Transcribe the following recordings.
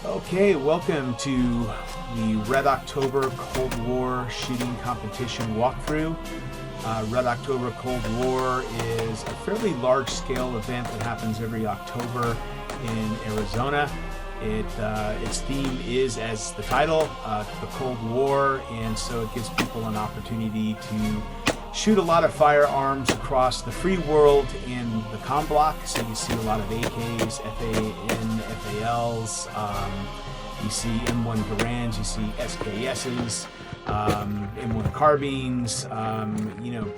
Okay, welcome to the Red Oktober Cold War shooting competition walkthrough. Red Oktober Cold War is a fairly large-scale event that happens every October in Arizona. Its theme is, as the title, the Cold War, and so it gives people an opportunity to shoot a lot of firearms across the free world in the comm block. So you see a lot of AKs, FAN, FALs, you see M1 Garands, you see SKSs, M1 carbines,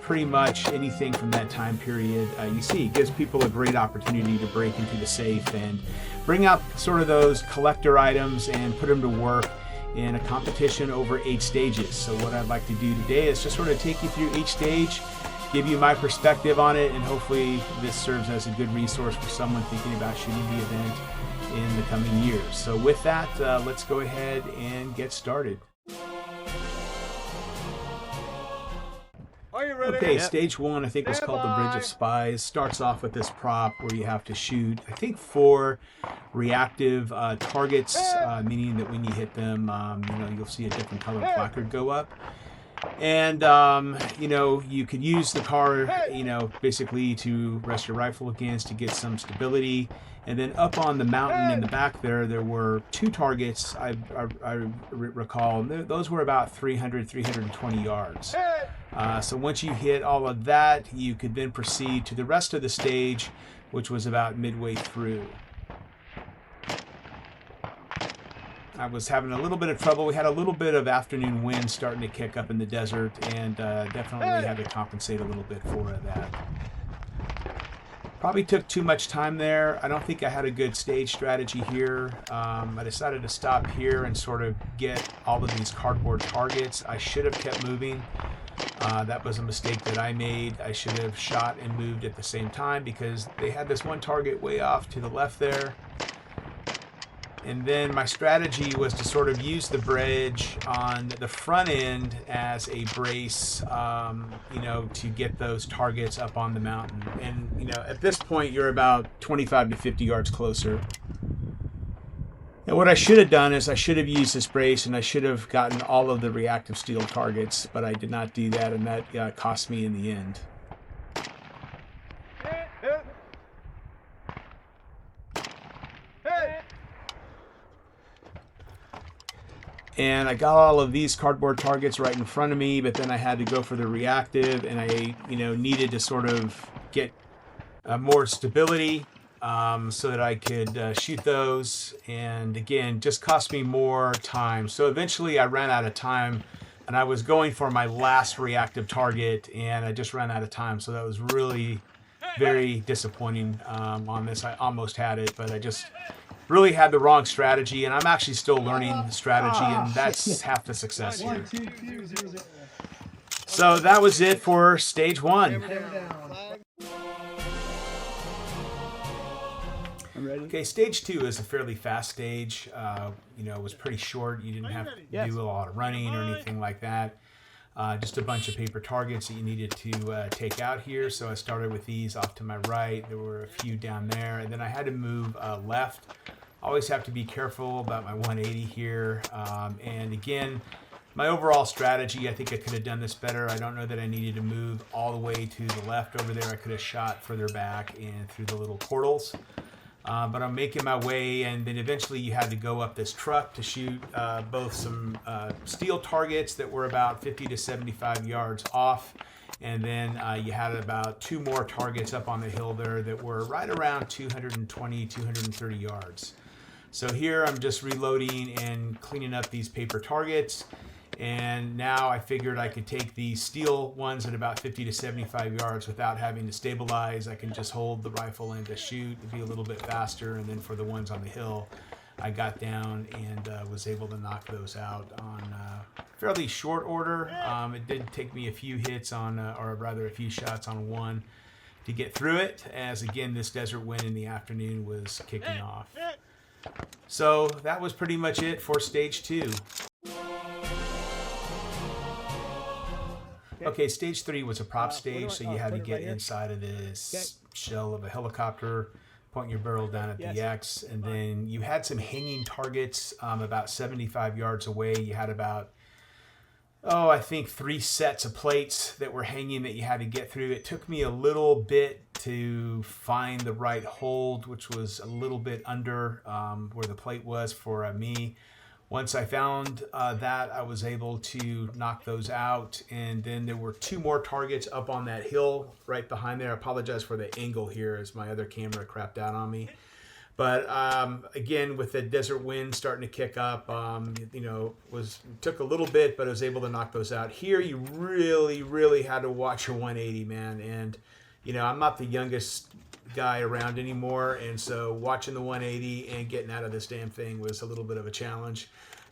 pretty much anything from that time period you see. It gives people a great opportunity to break into the safe and bring out sort of those collector items and put them to work in a competition over 8 stages. So what I'd like to do today is just sort of take you through each stage, give you my perspective on it, and hopefully this serves as a good resource for someone thinking about shooting the event in the coming years. So with that, let's go ahead and get started. Are you ready? Okay, stage 1, I think, was called the Bridge of Spies. Starts off with this prop where you have to shoot, I think, 4 reactive targets, meaning that when you hit them, you'll see a different color placard go up. And, you could use the car, basically to rest your rifle against to get some stability. And then up on the mountain in the back there were 2 targets, I recall. Those were about 300, 320 yards. So once you hit all of that, you could then proceed to the rest of the stage, which was about midway through. I was having a little bit of trouble. We had a little bit of afternoon wind starting to kick up in the desert, and definitely had to compensate a little bit for that. Probably took too much time there. I don't think I had a good stage strategy here. I decided to stop here and sort of get all of these cardboard targets. I should have kept moving. That was a mistake that I made. I should have shot and moved at the same time because they had this one target way off to the left there. And then my strategy was to sort of use the bridge on the front end as a brace, to get those targets up on the mountain. And, at this point, you're about 25 to 50 yards closer. And what I should have done is I should have used this brace and I should have gotten all of the reactive steel targets, but I did not do that, and that cost me in the end. And I got all of these cardboard targets right in front of me, but then I had to go for the reactive, and I, needed to sort of get more stability so that I could shoot those. And again, just cost me more time. So eventually I ran out of time, and I was going for my last reactive target, and I just ran out of time. So that was really very disappointing on this. I almost had it, but I just really had the wrong strategy, and I'm actually still learning strategy, and that's half the success here. So that was it for stage 1. Okay, stage 2 is a fairly fast stage. It was pretty short. You didn't have to do a lot of running or anything like that. Just a bunch of paper targets that you needed to take out here. So I started with these off to my right. There were a few down there, and then I had to move left. Always have to be careful about my 180 here. And again, my overall strategy, I think I could have done this better. I don't know that I needed to move all the way to the left over there. I could have shot further back and through the little portals. But I'm making my way, and then eventually you had to go up this truck to shoot both some steel targets that were about 50 to 75 yards off, and then you had about 2 more targets up on the hill there that were right around 220, 230 yards. So here I'm just reloading and cleaning up these paper targets, and now I figured I could take these steel ones at about 50 to 75 yards without having to stabilize. I can just hold the rifle and just shoot. It'd be a little bit faster, and then for the ones on the hill, I got down and was able to knock those out on fairly short order. It did take me a few hits on, or rather a few shots on one to get through it, as again this desert wind in the afternoon was kicking off. So that was pretty much it for stage 2. Okay, stage 3 was a prop stage, so you had to get inside of this shell of a helicopter point your barrel down at the X, and then you had some hanging targets about 75 yards away. You had about, I think 3 sets of plates that were hanging that you had to get through. It took me a little bit to find the right hold, which was a little bit under where the plate was for me. Once I found that, I was able to knock those out. And then there were 2 more targets up on that hill right behind there. I apologize for the angle here as my other camera crapped out on me. But again, with the desert wind starting to kick up, took a little bit, but I was able to knock those out. Here, you really, really had to watch your 180, man. And, I'm not the youngest guy around anymore, and so watching the 180 and getting out of this damn thing was a little bit of a challenge.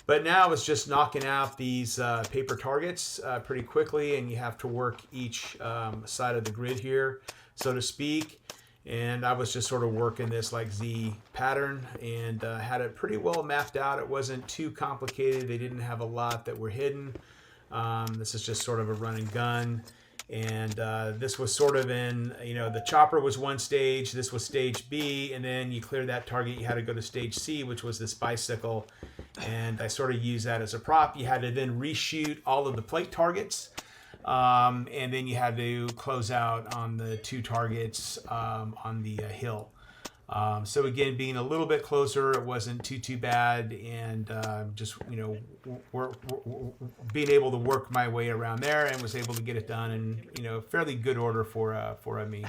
But now it's just knocking out these paper targets pretty quickly, and you have to work each side of the grid here, so to speak. And I was just sort of working this like Z pattern and had it pretty well mapped out. It wasn't too complicated. They didn't have a lot that were hidden. This is just sort of a run and gun. And this was sort of in, the chopper was one stage, this was stage B, and then you cleared that target, you had to go to stage C, which was this bicycle. And I sort of used that as a prop. You had to then reshoot all of the plate targets. And then you had to close out on the 2 targets on the hill. So again, being a little bit closer, it wasn't too bad, and just being able to work my way around there, and was able to get it done in fairly good order for me.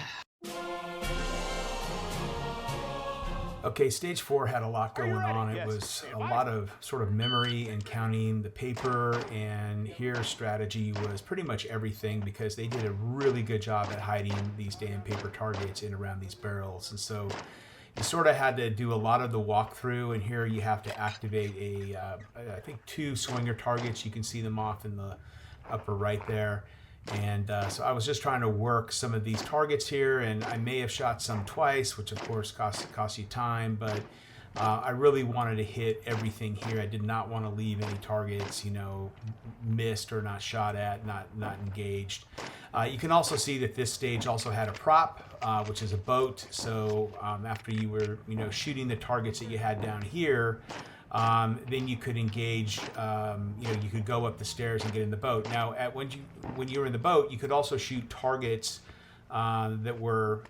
Okay, stage 4 had a lot going on. It was a lot of sort of memory and counting the paper, and here strategy was pretty much everything, because they did a really good job at hiding these damn paper targets in around these barrels. And so you sort of had to do a lot of the walkthrough, and here you have to activate I think 2 swinger targets. You can see them off in the upper right there. And so I was just trying to work some of these targets here, and I may have shot some twice, which of course costs you time, but I really wanted to hit everything here. I did not want to leave any targets, missed or not shot at, not engaged. You can also see that this stage also had a prop, which is a boat. So after you were, shooting the targets that you had down here, then you could engage, you could go up the stairs and get in the boat. Now, when you were in the boat, you could also shoot targets that were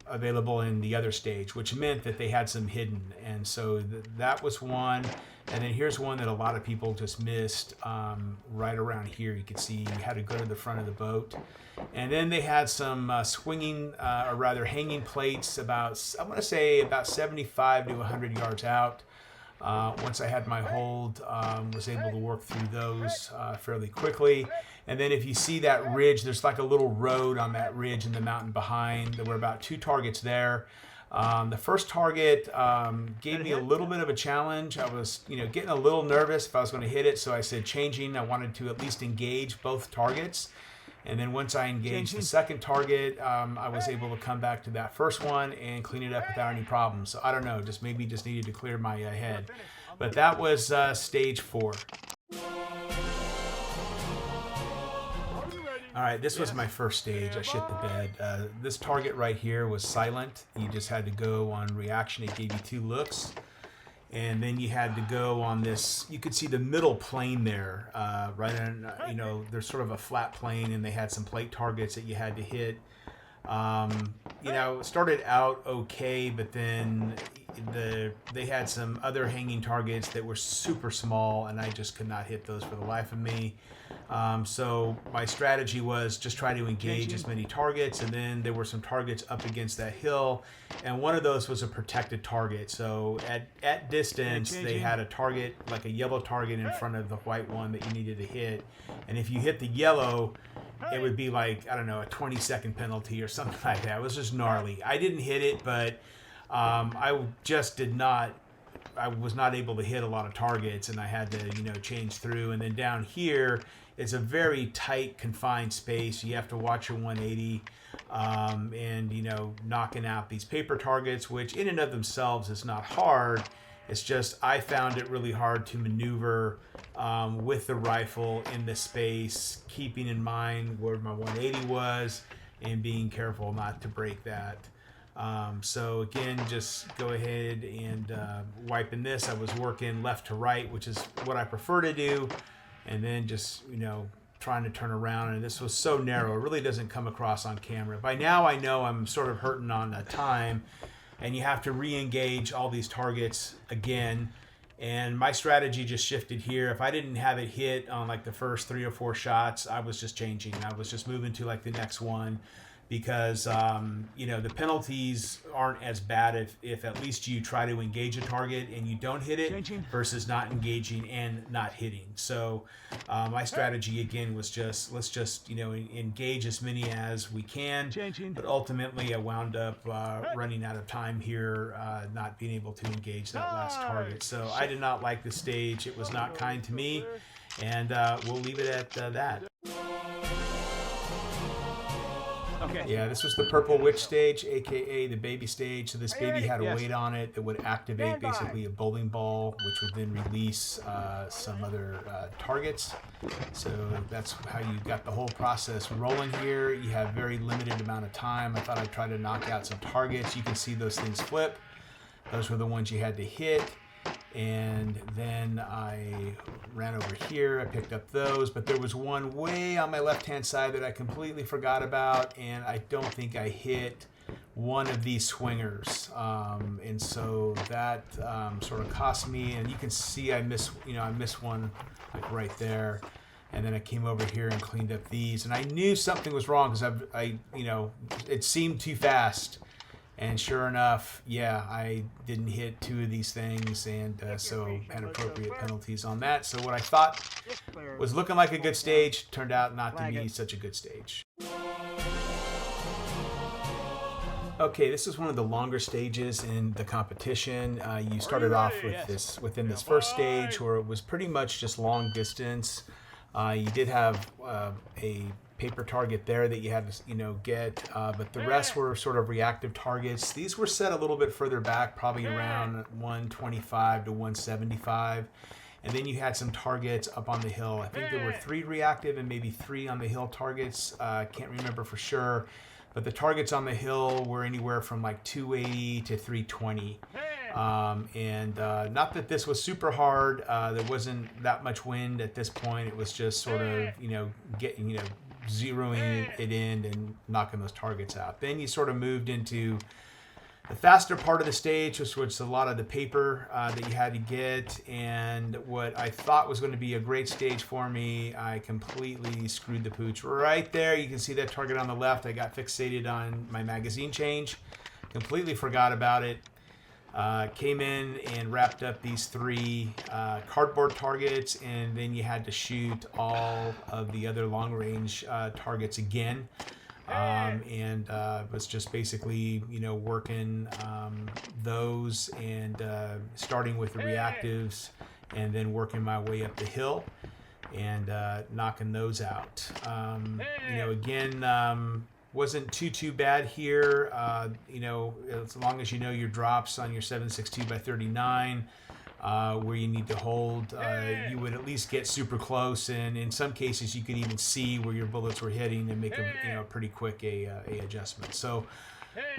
available in the other stage, which meant that they had some hidden. And so that was one. And then here's one that a lot of people just missed right around here. You can see you had to go to the front of the boat. And then they had some swinging, or rather hanging plates about, I want to say about 75 to 100 yards out. Once I had my hold, was able to work through those fairly quickly. And then if you see that ridge, there's like a little road on that ridge in the mountain behind. There were about 2 targets there. The first target gave me a little bit of a challenge. I was, getting a little nervous if I was going to hit it. So I said changing. I wanted to at least engage both targets. And then once I engaged the second target, I was able to come back to that first one and clean it up without any problems. So I don't know, just needed to clear my head. But that was stage 4. All right, this was my first stage. I shit the bed. This target right here was silent. You just had to go on reaction. It gave you 2 looks. And then you had to go on this, you could see the middle plane there, right on, there's sort of a flat plane, and they had some plate targets that you had to hit. It started out okay, but then they had some other hanging targets that were super small, and I just could not hit those for the life of me. So my strategy was just try to engage as many targets, and then there were some targets up against that hill, and one of those was a protected target. So at distance, they had a target, like a yellow target in front of the white one that you needed to hit, and if you hit the yellow, it would be like, I don't know, a 20-second penalty or something like that. It was just gnarly. I didn't hit it, but I was not able to hit a lot of targets, and I had to, change through. And then down here, it's a very tight, confined space. You have to watch your 180 and, knocking out these paper targets, which in and of themselves is not hard. It's just I found it really hard to maneuver with the rifle in the space, keeping in mind where my 180 was and being careful not to break that. So again, just go ahead and wiping this. I was working left to right, which is what I prefer to do, and then just trying to turn around. And this was so narrow, it really doesn't come across on camera. By now I know I'm sort of hurting on time, and you have to re-engage all these targets again. And my strategy just shifted here. If I didn't have it hit on like the first 3 or 4 shots, I was just changing. I was just moving to like the next one, because the penalties aren't as bad if at least you try to engage a target and you don't hit it versus not engaging and not hitting. So my strategy again was just let's just engage as many as we can. But ultimately I wound up running out of time here, not being able to engage that last target. So I did not like the stage. It was not kind to me, and we'll leave it at that. Okay. Yeah, this was the Purple Witch stage, aka the baby stage. So this baby had a weight on it that would activate basically a bowling ball, which would then release some other targets. So that's how you got the whole process rolling here. You have very limited amount of time. I thought I'd try to knock out some targets. You can see those things flip. Those were the ones you had to hit. And then I ran over here, I picked up those, but there was one way on my left-hand side that I completely forgot about, and I don't think I hit one of these swingers. And so that sort of cost me, and you can see I missed one like right there. And then I came over here and cleaned up these, and I knew something was wrong because it seemed too fast. And sure enough, yeah, I didn't hit 2 of these things, and so had appropriate penalties on that. So what I thought was looking like a good stage turned out not to be such a good stage. Okay, this is one of the longer stages in the competition. You started off with within this first stage where it was pretty much just long distance. You did have a paper target there that you had to get, but the rest were sort of reactive targets. These were set a little bit further back, probably around 125 to 175, and then you had some targets up on the hill. I think there were 3 reactive and maybe 3 on the hill targets. Can't remember for sure, but the targets on the hill were anywhere from like 280 to 320. Not that this was super hard. There wasn't that much wind at this point. It was just sort of getting zeroing it in and knocking those targets out. Then you sort of moved into the faster part of the stage, which was a lot of the paper that you had to get. And what I thought was going to be a great stage for me, I completely screwed the pooch. Right there, you can see that target on the left. I got fixated on my magazine change, completely forgot about it. Came in and wrapped up these 3 cardboard targets, and then you had to shoot all of the other long-range targets again. Was just basically working those and starting with the reactives, and then working my way up the hill and knocking those out. Again, wasn't too bad here. As long as you know your drops on your 7.62 by 39, where you need to hold, you would at least get super close, and in some cases you could even see where your bullets were hitting and make a pretty quick a adjustment. So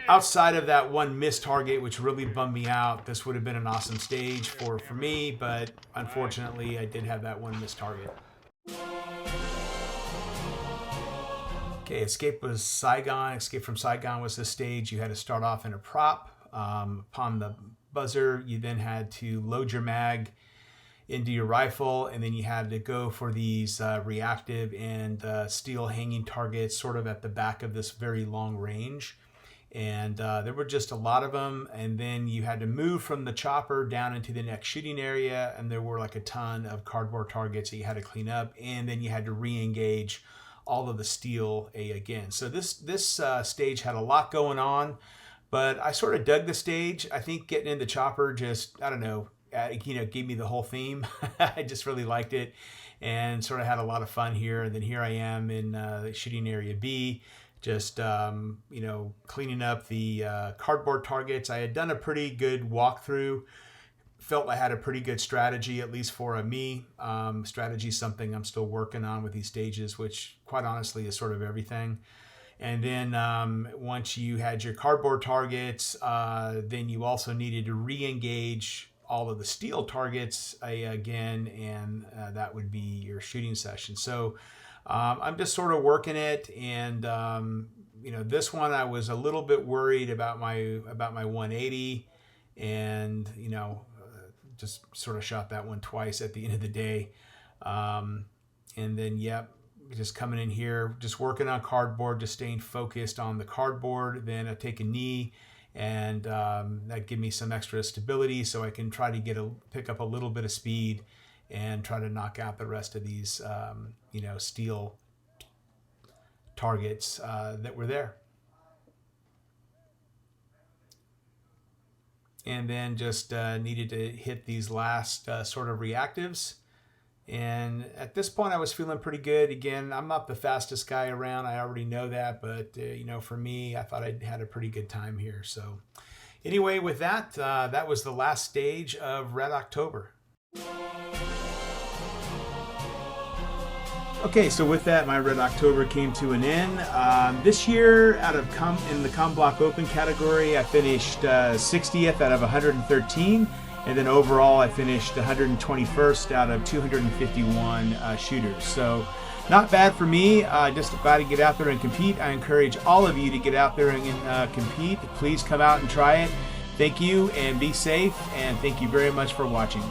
outside of that one missed target, which really bummed me out, this would have been an awesome stage for me, but unfortunately I did have that one missed target. Okay, Escape was Saigon. Escape from Saigon was the stage. You had to start off in a prop. Upon the buzzer, you then had to load your mag into your rifle, and then you had to go for these reactive and steel hanging targets sort of at the back of this very long range. And there were just a lot of them, and then you had to move from the chopper down into the next shooting area, and there were like a ton of cardboard targets that you had to clean up, and then you had to re-engage all of the steel again. So this stage had a lot going on, but I sort of dug the stage. I think getting in the chopper just, I don't know, gave me the whole theme. I just really liked it and sort of had a lot of fun here. And then here I am in shooting area B, just cleaning up the cardboard targets. I had done a pretty good walkthrough. Felt I had a pretty good strategy, at least for me. Strategy is something I'm still working on with these stages, which quite honestly is sort of everything. And then once you had your cardboard targets, then you also needed to re-engage all of the steel targets again, and that would be your shooting session. So I'm just sort of working it, and this one I was a little bit worried about my 180, and just sort of shot that one twice at the end of the day, and then just coming in here, just working on cardboard, just staying focused on the cardboard. Then I take a knee, and that give me some extra stability, so I can try to pick up a little bit of speed and try to knock out the rest of these steel targets that were there. And then just needed to hit these last sort of reactives. And at this point, I was feeling pretty good. Again, I'm not the fastest guy around. I already know that. But, for me, I thought I'd had a pretty good time here. So anyway, with that, that was the last stage of Red October. Okay, so with that, my Red October came to an end. This year, in the Com Block Open category, I finished 60th out of 113. And then overall, I finished 121st out of 251 shooters. So not bad for me. Just glad to get out there and compete. I encourage all of you to get out there and compete. Please come out and try it. Thank you, and be safe. And thank you very much for watching.